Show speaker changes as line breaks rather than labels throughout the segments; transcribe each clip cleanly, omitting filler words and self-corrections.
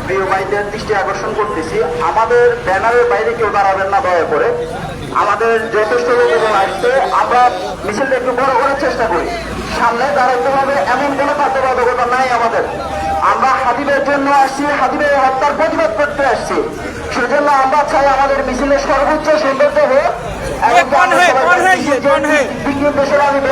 প্রিয় ভাইদের দৃষ্টি আকর্ষণ করতেছি, আমাদের ব্যানারের বাইরে কেউ দাঁড়াবেন না দয়া করে। আমাদের যথেষ্ট লোকজন আসছে, আমরা মিছিলটা একটু বড় করার চেষ্টা করি। সামনে দাঁড়াইতে হবে এমন কোনো বাধ্যবাধকতা নাই আমাদের। আমরা হাদিবের জন্য আসছি, হাদিবের হত্যার প্রতিবাদ করতে আসছি। সেজন্য আমরা চাই আমাদের মিছিলের সর্বোচ্চ সৌন্দর্য হোক।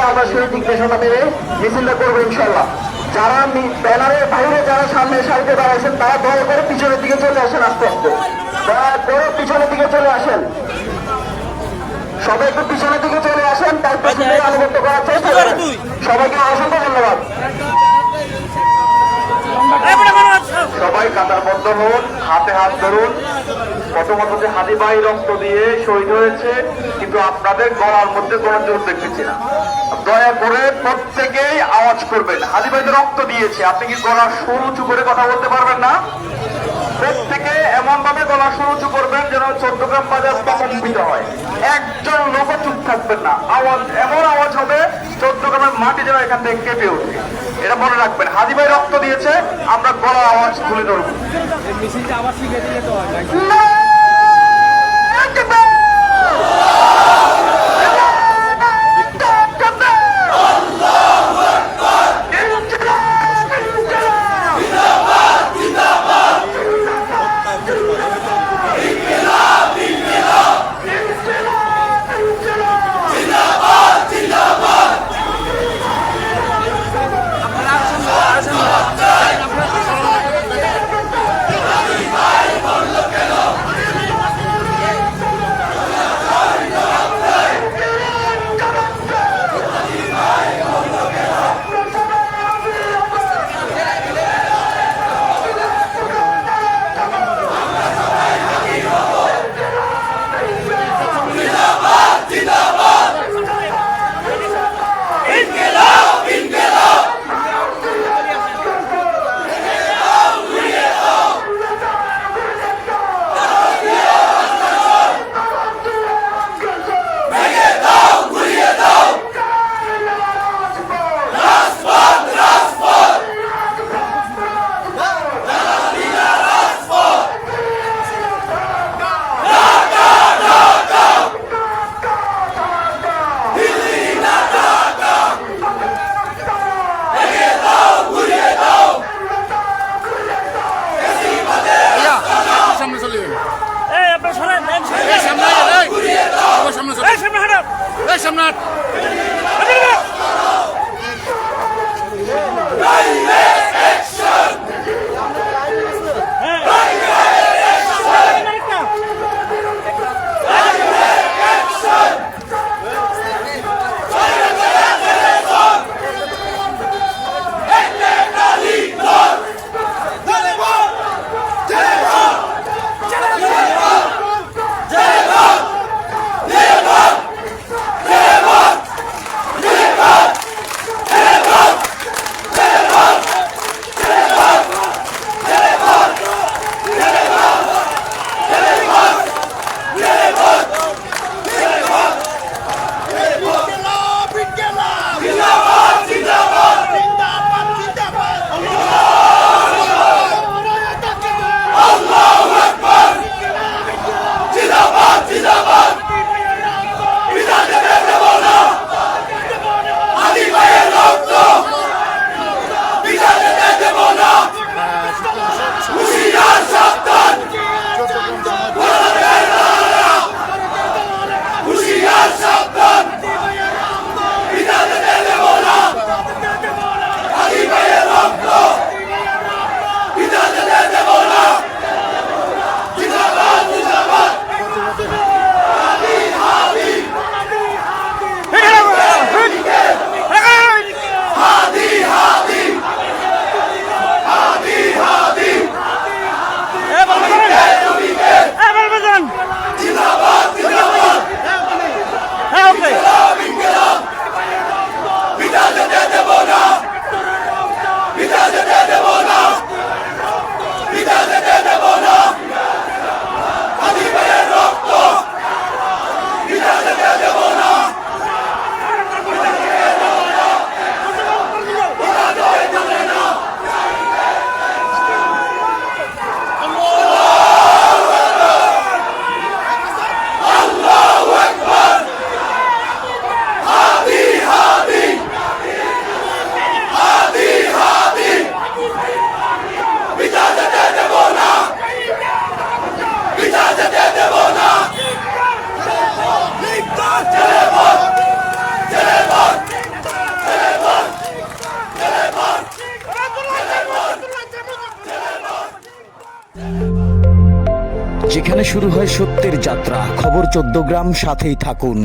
আমরা সেই দিক দেশনা মেরে মিছিলটা করবো ইনশাল্লাহ। যারা ব্যানারের বাইরে যারা সামনে সারিতে দাঁড়াইছেন তারা দয়া করে পিছনের দিকে চলে আসেন, আস্তে আস্তে দয়া করে পিছনের দিকে চলে আসেন। সবাই একটু পিছনের দিকে চলে আসেন, তার পেছনে আনুগত্য করার চেষ্টা করেন। সবাইকে অসংখ্য ধন্যবাদ। সবাই কাতারবদ্ধ হন, হাতে হাত ধরুন। প্রথমত যে হাদি ভাই রক্ত দিয়ে শহীদ হয়েছে, কিন্তু আপনাদের গলার মধ্যে কোনো জোর দেখতেছি না। দয়া করে প্রত্যেকেই আওয়াজ করবেন। হাদি ভাই রক্ত দিয়েছে, আপনি কি গলার সুর উঁচু করে কথা বলতে পারবেন না? প্রত্যেকে এমন ভাবে গলা সুর উঁচু করবেন যেন চট্টগ্রাম বাজার প্রকম্পিত হয়। একজন লোক চুপ থাকবেন না, আওয়াজ এমন আওয়াজ হবে চট্টগ্রামের মাটি যেন এখান থেকে কেঁপে ওঠে। এটা মনে রাখবেন, হাদি ভাই রক্ত দিয়েছে, আমরা গলা আওয়াজ তুলে ধরবো।
যেখানে শুরু হয় সত্যের যাত্রা। খবর 14 গ্রাম, সাথেই থাকুন।